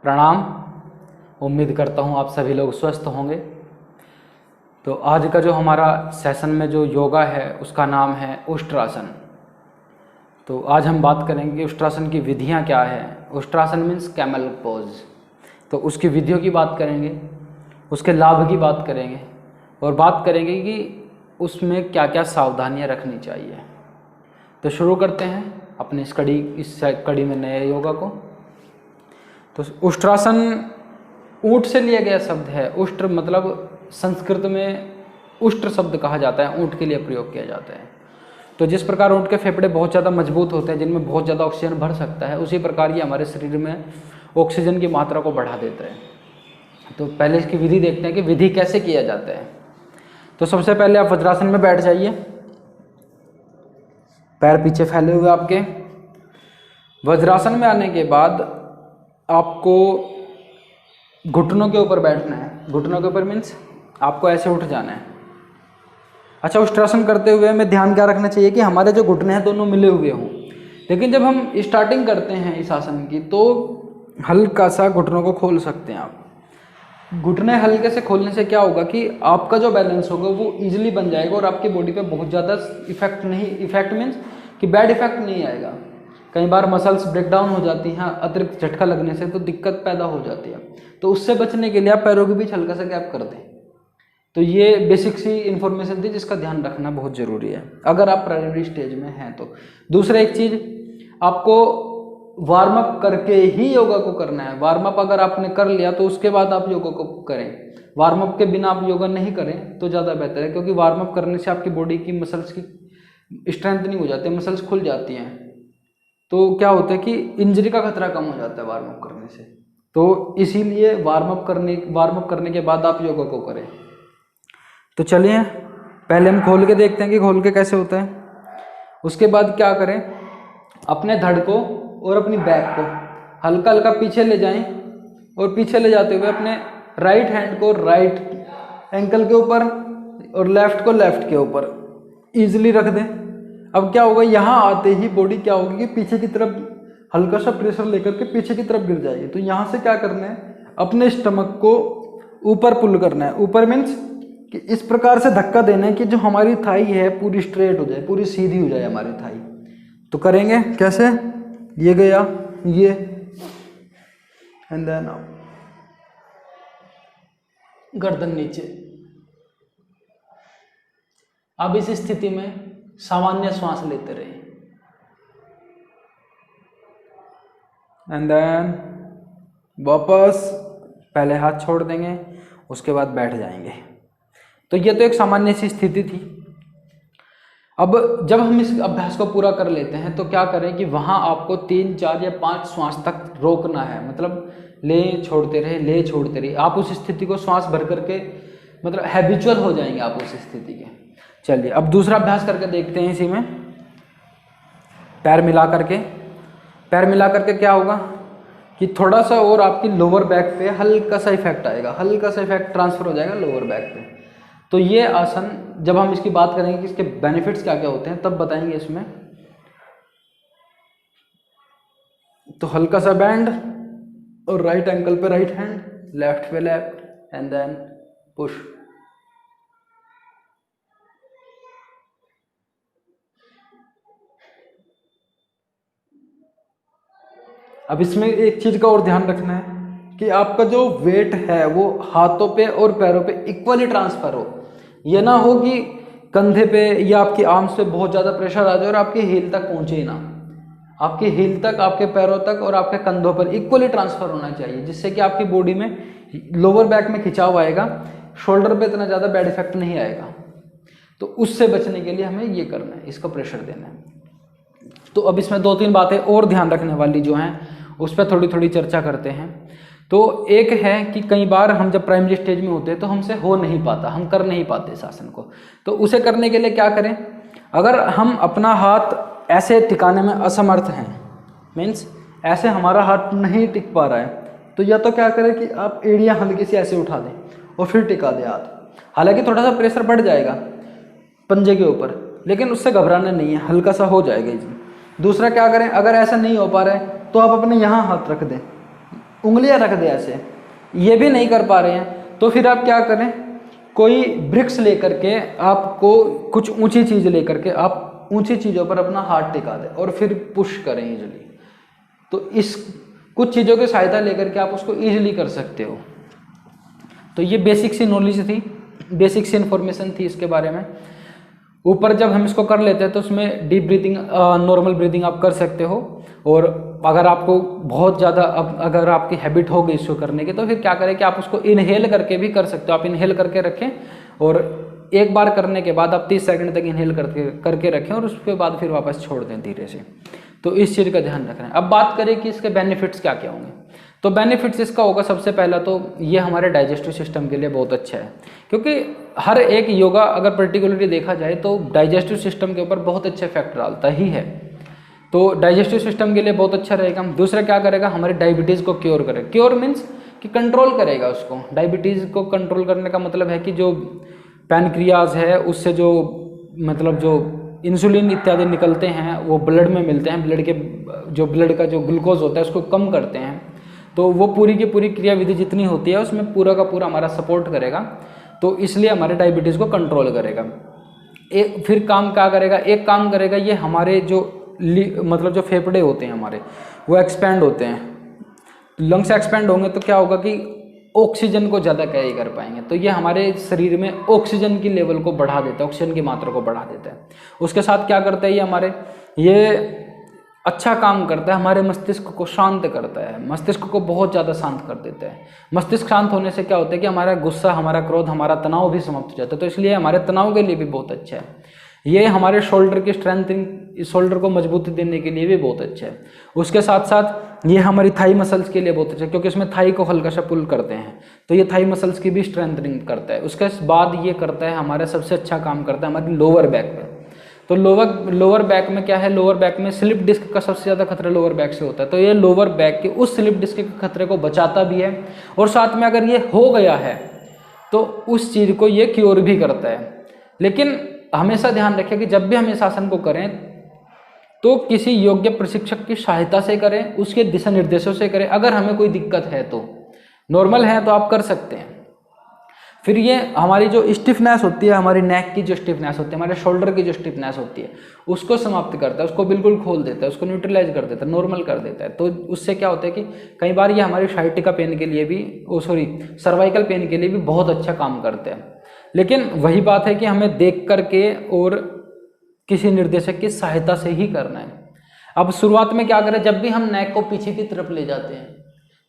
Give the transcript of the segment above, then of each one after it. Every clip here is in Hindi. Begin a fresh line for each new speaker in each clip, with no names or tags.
प्रणाम। उम्मीद करता हूँ आप सभी लोग स्वस्थ होंगे। तो आज का जो हमारा सेशन में जो योगा है उसका नाम है उष्ट्रासन। तो आज हम बात करेंगे उष्ट्रासन की विधियाँ क्या है। Ushtrasana means camel pose. तो उसकी विधियों की बात करेंगे, उसके लाभ की बात करेंगे और बात करेंगे कि उसमें क्या क्या सावधानियाँ रखनी चाहिए। तो शुरू करते हैं अपनी इस कड़ी में नए योगा को। तो उष्ट्रासन ऊँट से लिया गया शब्द है। उष्ट्र मतलब संस्कृत में उष्ट्र शब्द कहा जाता है, ऊँट के लिए प्रयोग किया जाता है। तो जिस प्रकार ऊँट के फेफड़े बहुत ज़्यादा मजबूत होते हैं, जिनमें बहुत ज़्यादा ऑक्सीजन भर सकता है, उसी प्रकार ये हमारे शरीर में ऑक्सीजन की मात्रा को बढ़ा देता है। तो पहले इसकी विधि देखते हैं कि विधि कैसे किया जाता है। तो सबसे पहले आप वज्रासन में बैठ जाइए, पैर पीछे फैले हुए आपके। वज्रासन में आने के बाद आपको घुटनों के ऊपर बैठना है। घुटनों के ऊपर मीन्स आपको ऐसे उठ जाना है। अच्छा, उष्ट्रासन करते हुए हमें ध्यान क्या रखना चाहिए कि हमारे जो घुटने हैं दोनों मिले हुए हों। लेकिन जब हम स्टार्टिंग करते हैं इस आसन की तो हल्का सा घुटनों को खोल सकते हैं आप। घुटने हल्के से खोलने से क्या होगा कि आपका जो बैलेंस होगा वो ईजिली बन जाएगा और आपकी बॉडी पे बहुत ज़्यादा इफेक्ट मीन्स कि बैड इफेक्ट नहीं आएगा। कई बार मसल्स ब्रेकडाउन हो जाती हैं अतिरिक्त झटका लगने से, तो दिक्कत पैदा हो जाती है। तो उससे बचने के लिए आप पैरों के बीच हल्का सा गैप कर दें। तो ये बेसिक सी इन्फॉर्मेशन थी जिसका ध्यान रखना बहुत ज़रूरी है अगर आप प्राइमरी स्टेज में हैं तो। दूसरा एक चीज़, आपको वार्म अप करके ही योगा को करना है। वार्म अप अगर आपने कर लिया तो उसके बाद आप योगा को करें। वार्म अप के बिना आप योगा नहीं करें तो ज़्यादा बेहतर है, क्योंकि वार्म अप करने से आपकी बॉडी की मसल्स की स्ट्रेंथनिंग हो जाती है, मसल्स खुल जाती हैं। तो क्या होता है कि इंजरी का खतरा कम हो जाता है वार्म अप करने से। तो इसीलिए वार्म अप करने के बाद आप योगा को करें। तो चलिए पहले हम खोल के देखते हैं कि खोल के कैसे होता है। उसके बाद क्या करें, अपने धड़ को और अपनी बैक को हल्का हल्का पीछे ले जाएं और पीछे ले जाते हुए अपने राइट हैंड को राइट एंकल के ऊपर और लेफ्ट को लेफ्ट के ऊपर ईजिली रख दें। अब क्या होगा, यहाँ आते ही बॉडी क्या होगी कि पीछे की तरफ हल्का सा प्रेशर लेकर के पीछे की तरफ गिर जाएगी। तो यहाँ से क्या करना है, अपने स्टमक को ऊपर पुल करना है। ऊपर मीन्स कि इस प्रकार से धक्का देना है कि जो हमारी थाई है पूरी स्ट्रेट हो जाए, पूरी सीधी हो जाए हमारी थाई। तो करेंगे कैसे, ये गया ये एंड देन गर्दन नीचे। अब इस स्थिति में सामान्य श्वास लेते रहे एंड देन वापस पहले हाथ छोड़ देंगे, उसके बाद बैठ जाएंगे। तो ये तो एक सामान्य सी स्थिति थी। अब जब हम इस अभ्यास को पूरा कर लेते हैं तो क्या करें कि वहाँ आपको 3, 4 या 5 श्वास तक रोकना है। मतलब ले छोड़ते रहे। आप उस स्थिति को श्वास भर करके मतलब हैबिचुअल हो जाएंगे आप उस स्थिति के। चलिए अब दूसरा अभ्यास करके देखते हैं। इसी में पैर मिला करके क्या होगा कि थोड़ा सा और आपकी लोअर बैक पे हल्का सा इफेक्ट आएगा, हल्का सा इफेक्ट ट्रांसफर हो जाएगा लोअर बैक पे। तो ये आसन जब हम इसकी बात करेंगे कि इसके बेनिफिट्स क्या क्या होते हैं तब बताएंगे इसमें। तो हल्का सा बैंड और राइट एंकल पे राइट हैंड, लेफ्ट पे लेफ्ट एंड देन पुश। अब इसमें एक चीज का और ध्यान रखना है कि आपका जो वेट है वो हाथों पे और पैरों पे इक्वली ट्रांसफर हो। ये ना हो कि कंधे पे या आपकी आर्म्स पे बहुत ज़्यादा प्रेशर आ जाए और आपकी हील तक पहुँचे ही ना। आपकी हील तक, आपके पैरों तक और आपके कंधों पर इक्वली ट्रांसफर होना चाहिए, जिससे कि आपकी बॉडी में लोअर बैक में खिंचाव आएगा, शोल्डर पे इतना ज़्यादा बैड इफेक्ट नहीं आएगा। तो उससे बचने के लिए हमें ये करना है, इसको प्रेशर देना है। तो अब इसमें 2-3 बातें और ध्यान रखने वाली जो हैं उस पर थोड़ी थोड़ी चर्चा करते हैं। तो एक है कि कई बार हम जब प्राइमरी स्टेज में होते हैं तो हमसे हो नहीं पाता, हम कर नहीं पाते इस आसन को। तो उसे करने के लिए क्या करें, अगर हम अपना हाथ ऐसे टिकाने में असमर्थ हैं, मीन्स ऐसे हमारा हाथ नहीं टिक पा रहा है, तो या तो क्या करें कि आप एड़ियाँ हल्की सी ऐसे उठा दें और फिर टिका दें हाथ। हालांकि थोड़ा सा प्रेशर बढ़ जाएगा पंजे के ऊपर, लेकिन उससे घबराना नहीं है, हल्का सा हो जाएगा जी। दूसरा क्या करें, अगर ऐसा नहीं हो पा रहा है तो आप अपने यहाँ हाथ रख दें, उंगलियां रख दे ऐसे, ये भी नहीं कर पा रहे हैं, तो फिर आप क्या करें, कोई ब्रिक्स लेकर के, आपको कुछ ऊंची चीज लेकर के आप ऊंची चीजों पर अपना हाथ टिका दें और फिर पुश करें इजीली। तो इस कुछ चीज़ों की सहायता लेकर के आप उसको ईजिली कर सकते हो। तो ये बेसिक सी नॉलेज थी, बेसिक सी इन्फॉर्मेशन थी इसके बारे में। ऊपर जब हम इसको कर लेते हैं तो उसमें डीप ब्रीदिंग, नॉर्मल ब्रीदिंग आप कर सकते हो। और अगर आपको बहुत ज़्यादा, अगर आपकी हैबिट हो गई इसको करने की, तो फिर क्या करें कि आप उसको इनहेल करके भी कर सकते हो। आप इनहेल करके रखें और एक बार करने के बाद आप 30 सेकंड तक इनहेल करके रखें और उसके बाद फिर वापस छोड़ दें धीरे से। तो इस चीज़ का ध्यान रखना है। अब बात करें कि इसके बेनिफिट्स क्या क्या होंगे। तो बेनिफिट्स इसका होगा, सबसे पहला तो ये हमारे डाइजेस्टिव सिस्टम के लिए बहुत अच्छा है, क्योंकि हर एक योगा अगर पर्टिकुलरली देखा जाए तो डाइजेस्टिव सिस्टम के ऊपर बहुत अच्छे इफेक्ट डालता ही है। तो डाइजेस्टिव सिस्टम के लिए बहुत अच्छा रहेगा। दूसरा क्या करेगा, हमारी डायबिटीज़ को क्योर करेगा। क्योर मीन्स कि कंट्रोल करेगा उसको। डायबिटीज़ को कंट्रोल करने का मतलब है कि जो पैनक्रियाज है उससे जो मतलब जो इंसुलिन इत्यादि निकलते हैं वो ब्लड में मिलते हैं, ब्लड का जो ग्लूकोज होता है उसको कम करते हैं। तो वो पूरी की पूरी क्रियाविधि जितनी होती है उसमें पूरा का पूरा हमारा सपोर्ट करेगा, तो इसलिए हमारे डायबिटीज़ को कंट्रोल करेगा। फिर काम क्या करेगा, एक काम करेगा, ये हमारे जो मतलब जो फेफड़े होते हैं हमारे, वो एक्सपैंड होते हैं। लंग्स एक्सपैंड होंगे तो क्या होगा कि ऑक्सीजन को ज़्यादा कैरी कर पाएंगे, तो ये हमारे शरीर में ऑक्सीजन की लेवल को बढ़ा देता है, ऑक्सीजन की मात्रा को बढ़ा देता है। उसके साथ क्या करता है ये अच्छा काम करता है, हमारे मस्तिष्क को शांत करता है, मस्तिष्क को बहुत ज़्यादा शांत कर देता है। मस्तिष्क शांत होने से क्या होता है कि हमारा गुस्सा, हमारा क्रोध, हमारा तनाव भी समाप्त हो जाता है। तो इसलिए हमारे तनाव के लिए भी बहुत अच्छा है। ये हमारे शोल्डर की स्ट्रेंथनिंग, शोल्डर को मजबूती देने के लिए भी बहुत अच्छा है। उसके साथ साथ ये हमारी थाई मसल्स के लिए बहुत अच्छा है, क्योंकि इसमें थाई को हल्का सा पुल करते हैं, तो ये थाई मसल्स की भी स्ट्रेंथनिंग करता है। उसके बाद ये करता है, हमारा सबसे अच्छा काम करता है हमारी लोअर बैक पे। तो लोअर बैक में क्या है, लोअर बैक में स्लिप डिस्क का सबसे ज़्यादा खतरा लोअर बैक से होता है। तो ये लोअर बैक के उस स्लिप डिस्क के खतरे को बचाता भी है, और साथ में अगर ये हो गया है तो उस चीज़ को ये क्योर भी करता है। लेकिन हमेशा ध्यान रखें कि जब भी हम इस आसन को करें तो किसी योग्य प्रशिक्षक की सहायता से करें, उसके दिशा निर्देशों से करें। अगर हमें कोई दिक्कत है तो, नॉर्मल है तो आप कर सकते हैं। फिर ये हमारी जो स्टिफनेस होती है, हमारी नेक की जो स्टिफनेस होती है, हमारे शोल्डर की जो स्टिफनेस होती है, उसको समाप्त करता है, उसको बिल्कुल खोल देता है, उसको न्यूट्रलाइज कर देता है, नॉर्मल कर देता है। तो उससे क्या होता है कि कई बार ये हमारी साइटिका पेन के लिए भी, सर्वाइकल पेन के लिए भी बहुत अच्छा काम करते हैं। लेकिन वही बात है कि हमें देख करके और किसी निर्देशक की सहायता से ही करना है। अब शुरुआत में क्या करें, जब भी हम नेक को पीछे की तरफ ले जाते हैं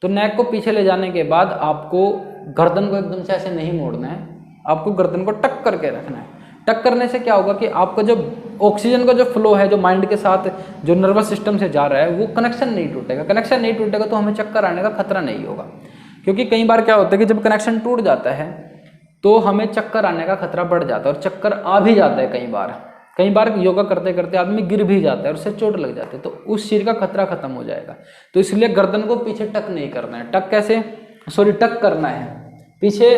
तो नेक को पीछे ले जाने के बाद आपको गर्दन को एकदम से ऐसे नहीं मोड़ना है, आपको गर्दन को टक करके रखना है। टक करने से क्या होगा कि आपका जो ऑक्सीजन का जो फ्लो है, जो माइंड के साथ, जो नर्वस सिस्टम से जा रहा है, वो कनेक्शन नहीं टूटेगा। कनेक्शन नहीं टूटेगा तो हमें चक्कर आने का खतरा नहीं होगा। क्योंकि कई बार क्या होता है कि जब कनेक्शन टूट जाता है तो हमें चक्कर आने का खतरा बढ़ जाता है, और चक्कर आ भी जाता है। कई बार योगा करते करते आदमी गिर भी जाता है और उससे चोट लग जाती है, तो उस चीज़ का खतरा खत्म हो जाएगा। तो इसलिए गर्दन को पीछे टक नहीं करना है। टक करना है, पीछे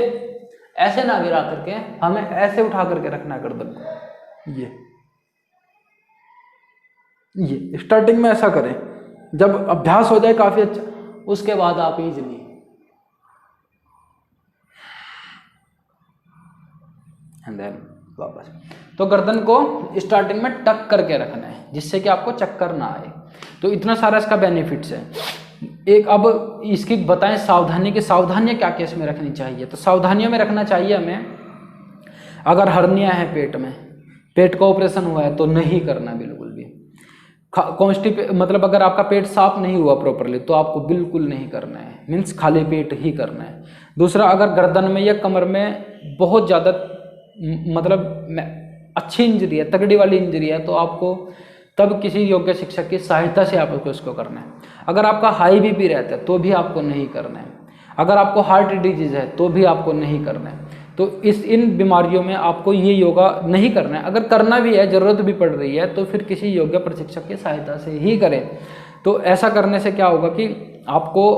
ऐसे ना गिरा करके हमें ऐसे उठा करके रखना है गर्दन को। ये स्टार्टिंग में ऐसा करें, जब अभ्यास हो जाए काफी अच्छा, उसके बाद आप इजीली एंड देन वापस। तो गर्दन को स्टार्टिंग में टक करके रखना है, जिससे कि आपको चक्कर ना आए। तो इतना सारा इसका बेनिफिट्स है। एक अब इसकी बताएं सावधानियां क्या क्या इसमें रखनी चाहिए। तो सावधानियों में रखना चाहिए हमें, अगर हर्निया है पेट का ऑपरेशन हुआ है तो नहीं करना बिल्कुल भी। मतलब अगर आपका पेट साफ नहीं हुआ प्रॉपरली तो आपको बिल्कुल नहीं करना है, मीन्स खाली पेट ही करना है। दूसरा, अगर गर्दन में या कमर में बहुत ज़्यादा मतलब अच्छी इंजरी है, तगड़ी वाली इंजरी है, तो आपको तब किसी योग्य शिक्षक की सहायता से आपको इसको करना है। अगर आपका हाई बीपी रहता है तो भी आपको नहीं करना है। अगर आपको हार्ट डिजीज है तो भी आपको नहीं करना है। तो इन बीमारियों में आपको ये योगा नहीं करना है। अगर करना भी है, ज़रूरत भी पड़ रही है, तो फिर किसी योग्य प्रशिक्षक की सहायता से ही करें। तो ऐसा करने से क्या होगा कि आपको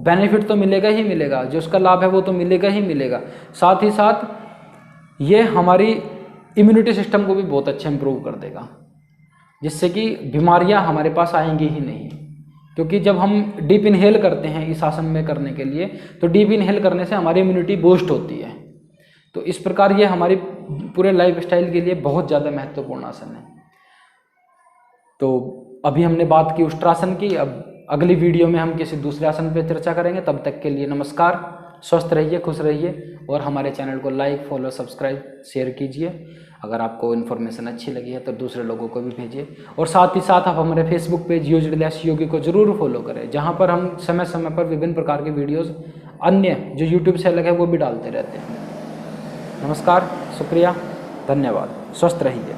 बेनिफिट तो मिलेगा ही मिलेगा, जो उसका लाभ है वो तो मिलेगा ही मिलेगा। साथ ही साथ ये हमारी इम्यूनिटी सिस्टम को भी बहुत अच्छा इंप्रूव कर देगा, जिससे कि बीमारियां हमारे पास आएंगी ही नहीं। क्योंकि जब हम डीप इनहेल करते हैं इस आसन में करने के लिए, तो डीप इनहेल करने से हमारी इम्यूनिटी बूस्ट होती है। तो इस प्रकार ये हमारी पूरे लाइफ स्टाइल के लिए बहुत ज़्यादा महत्वपूर्ण आसन है। तो अभी हमने बात की उष्ट्रासन की, अब अगली वीडियो में हम किसी दूसरे आसन पर चर्चा करेंगे। तब तक के लिए नमस्कार, स्वस्थ रहिए, खुश रहिए और हमारे चैनल को लाइक, फॉलो, सब्सक्राइब, शेयर कीजिए। अगर आपको इन्फॉर्मेशन अच्छी लगी है तो दूसरे लोगों को भी भेजिए, और साथ ही साथ आप हमारे फेसबुक पेज यूज को जरूर फॉलो करें, जहां पर हम समय समय पर विभिन्न प्रकार के वीडियोस अन्य जो यूट्यूब से अलग है वो भी डालते रहते हैं। नमस्कार, शुक्रिया, धन्यवाद, स्वस्थ रहिए।